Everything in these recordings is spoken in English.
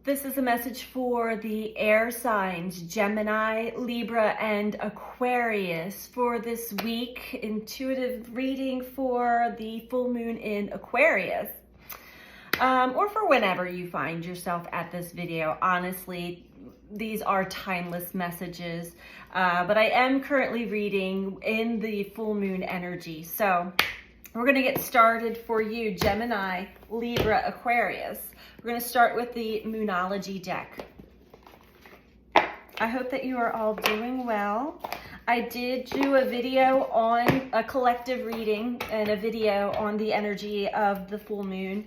This is a message for the air signs, Gemini, Libra, and Aquarius for this week. Intuitive reading for the full moon in Aquarius. Or for whenever you find yourself at this video. Honestly, these are timeless messages. But I am currently reading in the full moon energy. So we're going to get started for you, Gemini, Libra, Aquarius. We're going to start with the Moonology deck. I hope that you are all doing well. I did do a video on a collective reading and a video on the energy of the full moon.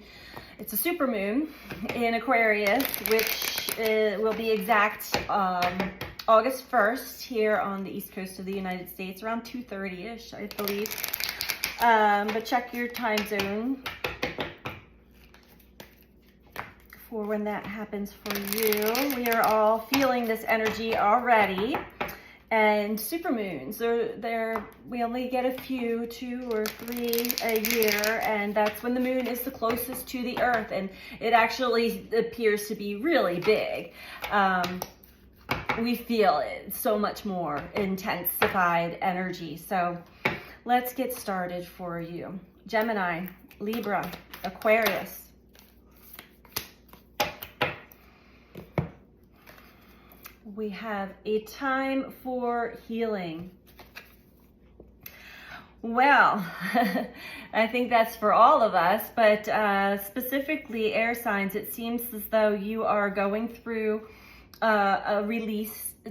It's a super moon in Aquarius, which will be exact August 1st here on the east coast of the United States, around 2:30-ish, I believe. But check your time zone for when that happens for you. We are all feeling this energy already. And supermoons, we only get a few, 2 or 3 a year, and that's when the moon is the closest to the earth, and it actually appears to be really big. We feel it so much more intensified energy. So let's get started for you. Gemini, Libra, Aquarius. We have a time for healing. Well, I think that's for all of us, but specifically air signs, it seems as though you are going through a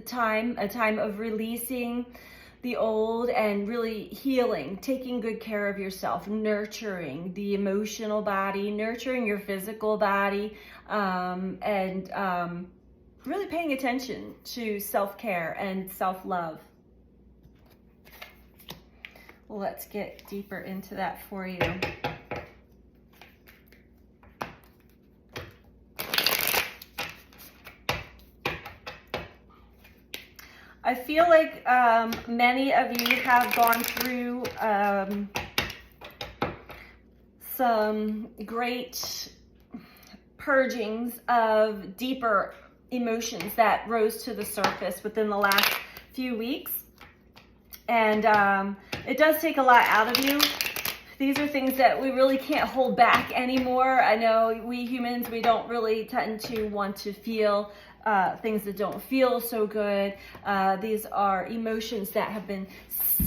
time of releasing the old and really healing, taking good care of yourself, nurturing the emotional body, nurturing your physical body, and really paying attention to self-care and self-love. Let's get deeper into that for you. I feel like many of you have gone through some great purgings of deeper emotions that rose to the surface within the last few weeks. And it does take a lot out of you. These are things that we really can't hold back anymore. I know we humans, we don't really tend to want to feel things that don't feel so good. These are emotions that have been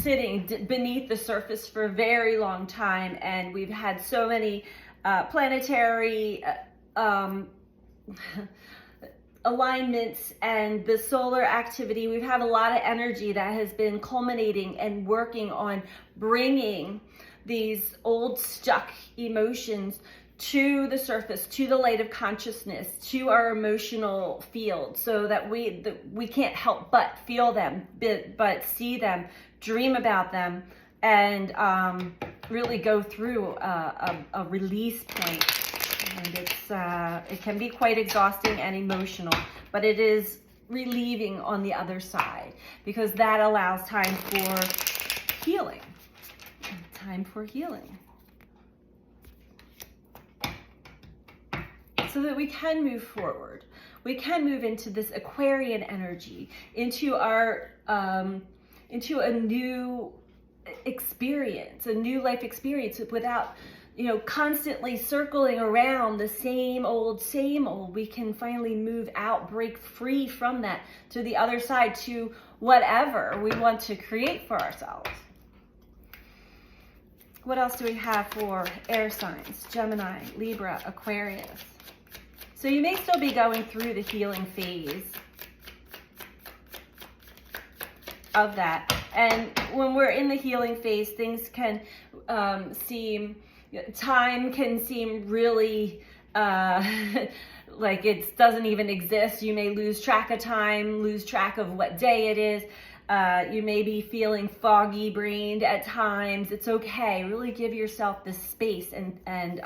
sitting beneath the surface for a very long time. And we've had so many planetary alignments and the solar activity. We've had a lot of energy that has been culminating and working on bringing these old stuck emotions to the surface, to the light of consciousness, to our emotional field, so that we can't help but feel them, but see them, dream about them, and really go through a release point. And it can be quite exhausting and emotional, but it is relieving on the other side, because that allows time for healing. Time for healing. So that we can move forward. We can move into this Aquarian energy, into our into a new experience, a new life experience, without constantly circling around the same old. We can finally move out, break free from that to the other side, to whatever we want to create for ourselves. What else do we have for air signs? Gemini, Libra, Aquarius. So you may still be going through the healing phase of that. And when we're in the healing phase, things can time can seem really like it doesn't even exist. You may lose track of time, lose track of what day it is. You may be feeling foggy brained at times. It's okay. Really give yourself this space and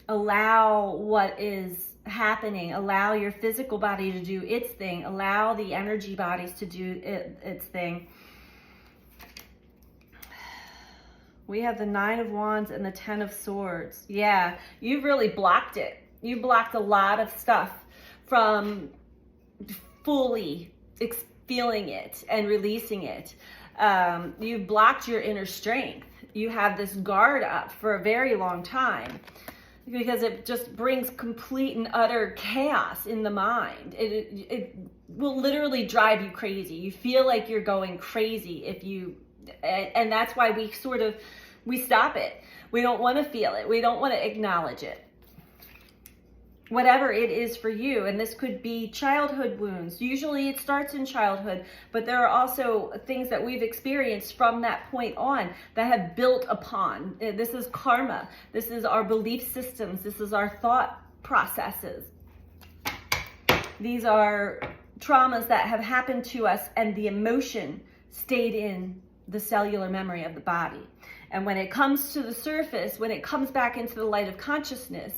allow what is happening. Allow your physical body to do its thing. Allow the energy bodies to do its thing. We have the 9 of Wands and the 10 of Swords. Yeah, you've really blocked it. You blocked a lot of stuff from fully feeling it and releasing it. You've blocked your inner strength. You have this guard up for a very long time because it just brings complete and utter chaos in the mind. It will literally drive you crazy. You feel like you're going crazy if you, and that's why we stop it. We don't want to feel it. We don't want to acknowledge it. Whatever it is for you, and this could be childhood wounds. Usually it starts in childhood, but there are also things that we've experienced from that point on that have built upon. This is karma. This is our belief systems. This is our thought processes. These are traumas that have happened to us, and the emotion stayed in the cellular memory of the body. And when it comes to the surface, when it comes back into the light of consciousness,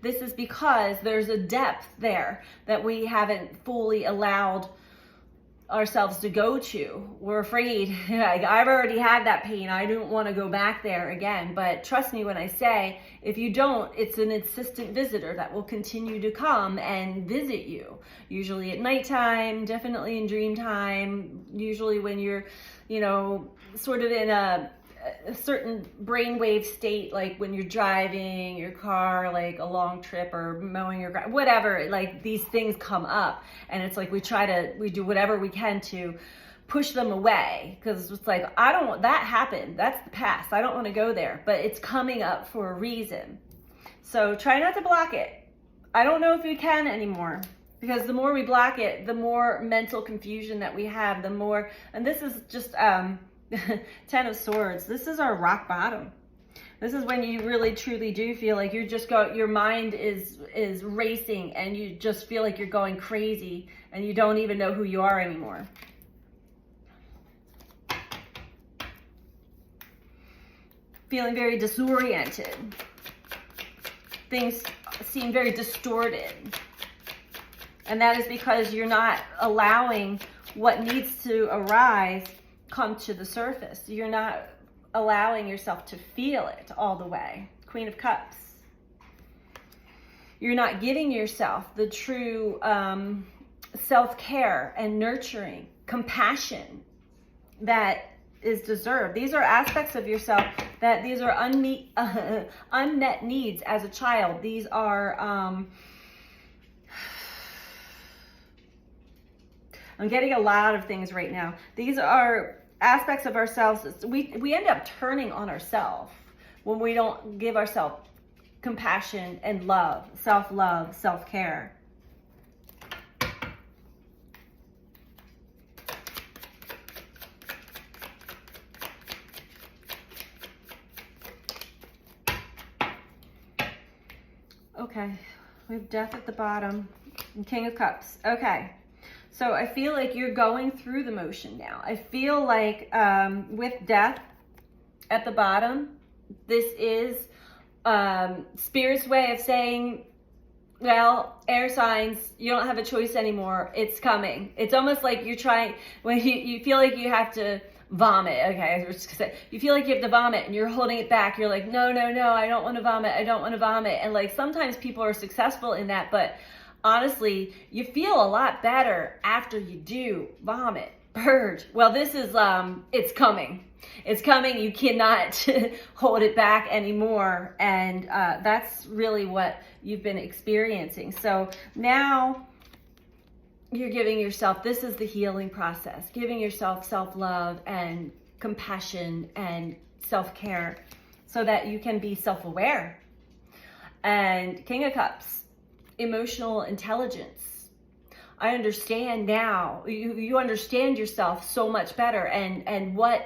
this is because there's a depth there that we haven't fully allowed ourselves to go to. We're afraid. Like, I've already had that pain. I don't want to go back there again. But trust me when I say, if you don't, it's an insistent visitor that will continue to come and visit you. Usually at nighttime, definitely in dream time, usually when you're, sort of in a certain brainwave state, like when you're driving your car, like a long trip, or mowing your grass, whatever, like these things come up, and it's like we do whatever we can to push them away, because it's like, that happened, that's the past, I don't want to go there, but it's coming up for a reason. So try not to block it. I don't know if you can anymore, because the more we block it, the more mental confusion that we have, the more, and this is just Ten of Swords. This is our rock bottom. This is when you really truly do feel like your mind is racing, and you just feel like you're going crazy and you don't even know who you are anymore. Feeling very disoriented. Things seem very distorted. And that is because you're not allowing what needs to arise come to the surface. You're not allowing yourself to feel it all the way. Queen of Cups. You're not giving yourself the true self-care and nurturing, compassion that is deserved. These are aspects of yourself that these are unmet needs as a child. These are I'm getting a lot of things right now. These are aspects of ourselves. We end up turning on ourselves when we don't give ourselves compassion and love, self-love, self-care. Okay, we have Death at the bottom and King of Cups. Okay. So I feel like you're going through the motion now. I feel like with Death at the bottom, this is Spirit's way of saying, well, air signs, you don't have a choice anymore. It's coming. It's almost like you're trying, when you feel like you have to vomit. Okay, I was just gonna say, you feel like you have to vomit and you're holding it back. You're like, no, I don't want to vomit. I don't want to vomit. And like sometimes people are successful in that, but honestly, you feel a lot better after you do vomit, purge. Well, this is, it's coming. It's coming. You cannot hold it back anymore. And that's really what you've been experiencing. So now you're giving yourself, this is the healing process, giving yourself self-love and compassion and self-care so that you can be self-aware. And King of Cups, emotional intelligence. I understand now. You understand yourself so much better, and what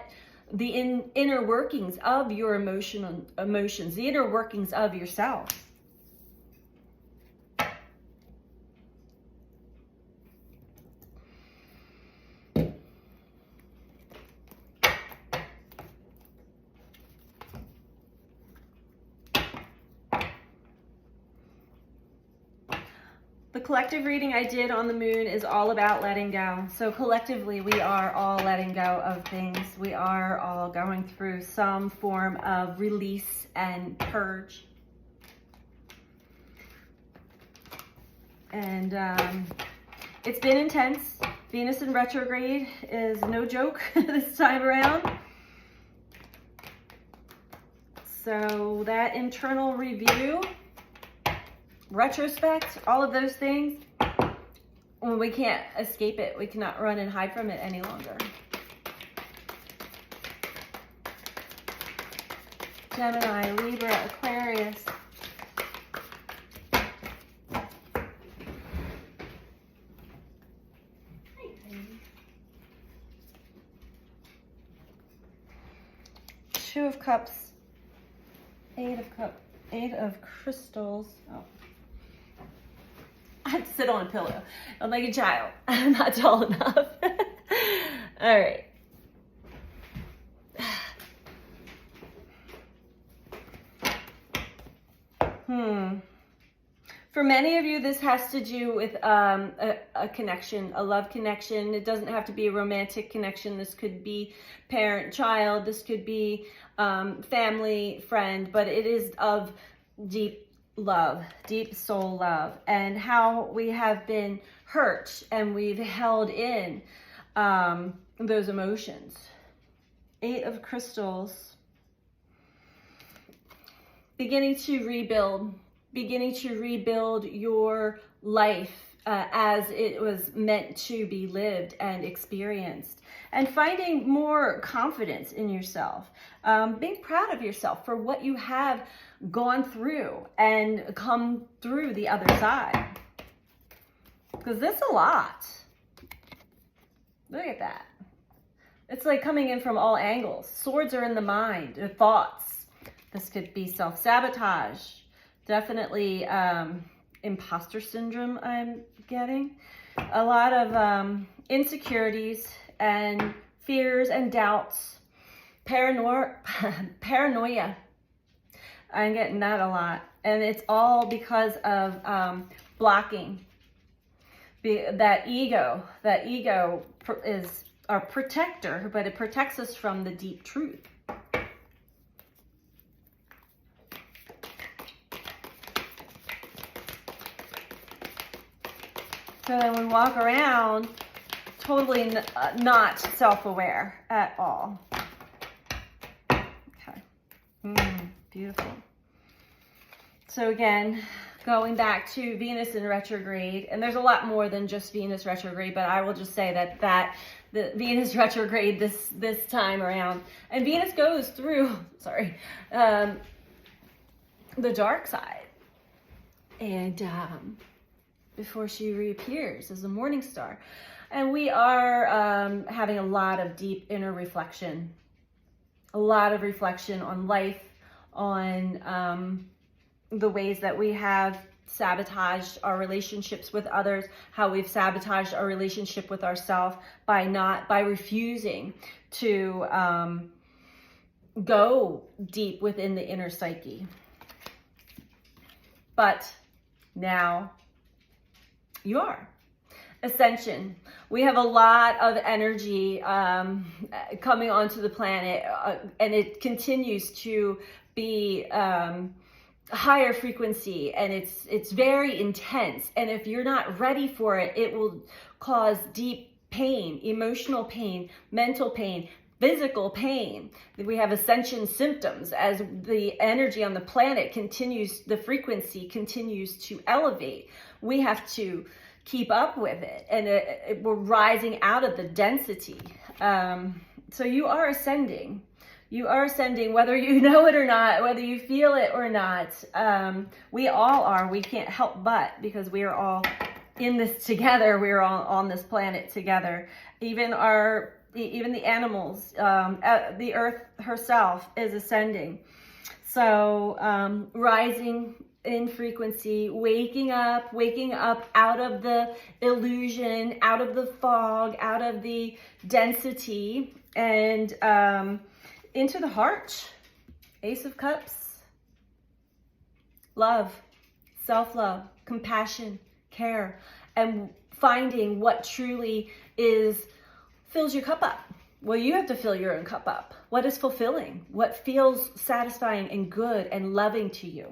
the inner workings of your emotions, the inner workings of yourself. The collective reading I did on the moon is all about letting go. So collectively, we are all letting go of things. We are all going through some form of release and purge. And it's been intense. Venus in retrograde is no joke this time around. So that internal review, retrospect, all of those things, well, we can't escape it. We cannot run and hide from it any longer. Gemini, Libra, Aquarius. Two of Cups, Eight of Cups, Eight of Crystals. Oh. I have to sit on a pillow. I'm like a child. I'm not tall enough. All right. For many of you, this has to do with a connection, a love connection. It doesn't have to be a romantic connection. This could be parent-child. This could be family, friend, but it is of deep love, deep soul love, and how we have been hurt and we've held in those emotions. Eight of Crystals. Beginning to rebuild your life as it was meant to be lived and experienced, and finding more confidence in yourself, being proud of yourself for what you have gone through and come through the other side. Because that's a lot. Look at that. It's like coming in from all angles. Swords are in the mind, the thoughts. This could be self-sabotage. Definitely imposter syndrome I'm getting. A lot of insecurities and fears and doubts. Paranoia. I'm getting that a lot. And it's all because of blocking. That ego is our protector, but it protects us from the deep truth. So then we walk around totally not self-aware at all. Okay. Beautiful. So again, going back to Venus in retrograde, and there's a lot more than just Venus retrograde, but I will just say that the Venus retrograde this time around, and Venus goes through, the dark side, and before she reappears as a morning star. And we are having a lot of deep inner reflection, a lot of reflection on life, on the ways that we have sabotaged our relationships with others, how we've sabotaged our relationship with ourselves by refusing to go deep within the inner psyche. But now you are. Ascension. We have a lot of energy coming onto the planet, and it continues to be higher frequency, and it's very intense. And if you're not ready for it, it will cause deep pain, emotional pain, mental pain, physical pain. We have ascension symptoms as the energy on the planet continues, the frequency continues to elevate. We have to keep up with it, and we're rising out of the density. So you are ascending. You are ascending, whether you know it or not, whether you feel it or not. We all are. We can't help but, because we are all in this together. We are all on this planet together. Even the animals, the earth herself is ascending. So rising in frequency, waking up out of the illusion, out of the fog, out of the density, and into the heart. Ace of Cups. Love, self-love, compassion, care, and finding what truly fills your cup up. Well, you have to fill your own cup up. What is fulfilling? What feels satisfying and good and loving to you?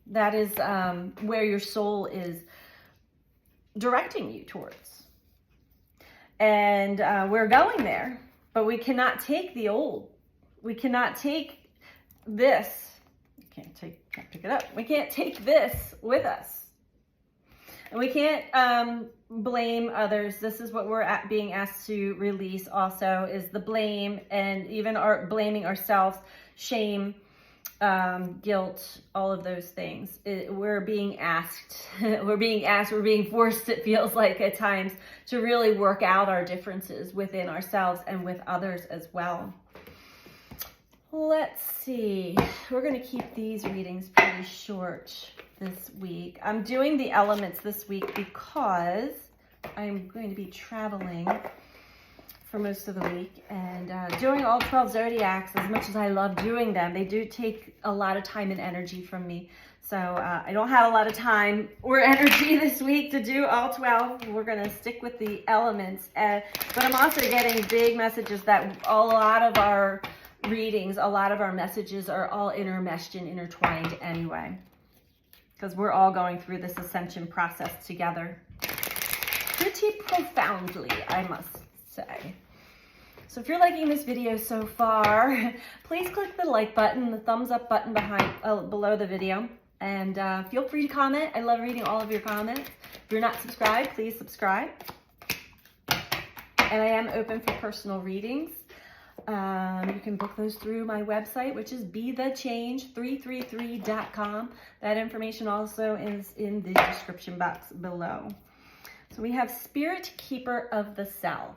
That is where your soul is directing you towards. And we're going there, but we cannot take the old. We cannot take this. Can't pick it up. We can't take this with us. And we can't blame others. This is what we're being asked to release also, is the blame, and even blaming ourselves, shame, guilt, all of those things. We're being asked, we're being forced, it feels like at times, to really work out our differences within ourselves and with others as well. Let's see. We're going to keep these readings pretty short this week. I'm doing the elements this week because I'm going to be traveling for most of the week, and doing all 12 zodiacs, as much as I love doing them, they do take a lot of time and energy from me. So I don't have a lot of time or energy this week to do all 12. We're going to stick with the elements. But I'm also getting big messages that a lot of our readings, a lot of our messages are all intermeshed and intertwined anyway, because we're all going through this ascension process together. Pretty profoundly, I must say. So if you're liking this video so far, please click the like button, the thumbs up button below the video, and feel free to comment. I love reading all of your comments. If you're not subscribed, please subscribe. And I am open for personal readings. You can book those through my website, which is BeTheChange333.com. That information also is in the description box below. So we have Spirit Keeper of the South.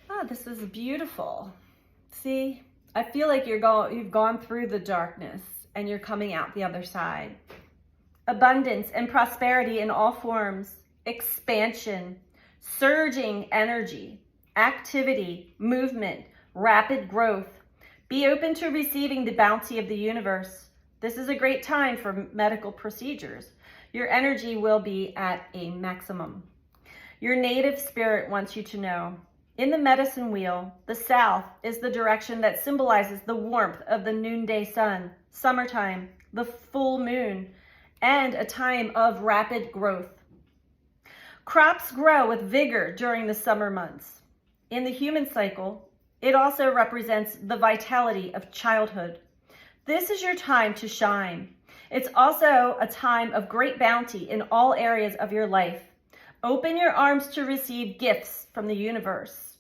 Ah, this is beautiful. See, I feel like you've gone through the darkness and you're coming out the other side. Abundance and prosperity in all forms, expansion, surging energy, activity, movement, rapid growth. Be open to receiving the bounty of the universe. This is a great time for medical procedures. Your energy will be at a maximum. Your native spirit wants you to know, in the medicine wheel, the south is the direction that symbolizes the warmth of the noonday sun, summertime, the full moon, and a time of rapid growth. Crops grow with vigor during the summer months. In the human cycle, it also represents the vitality of childhood. This is your time to shine. It's also a time of great bounty in all areas of your life. Open your arms to receive gifts from the universe.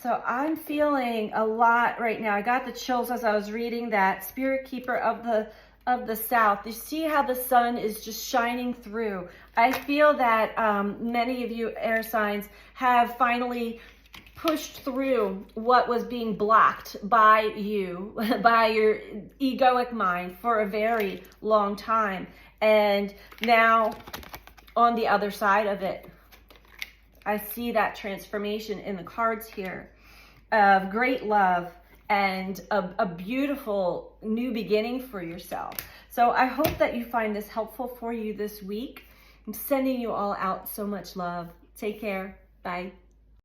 So I'm feeling a lot right now. I got the chills as I was reading that. Spirit Keeper of the South. You see how the sun is just shining through. I feel that many of you air signs have finally pushed through what was being blocked by you, by your egoic mind for a very long time. And now on the other side of it, I see that transformation in the cards here of great love and a beautiful new beginning for yourself. So I hope that you find this helpful for you this week. I'm sending you all out so much love. Take care. Bye.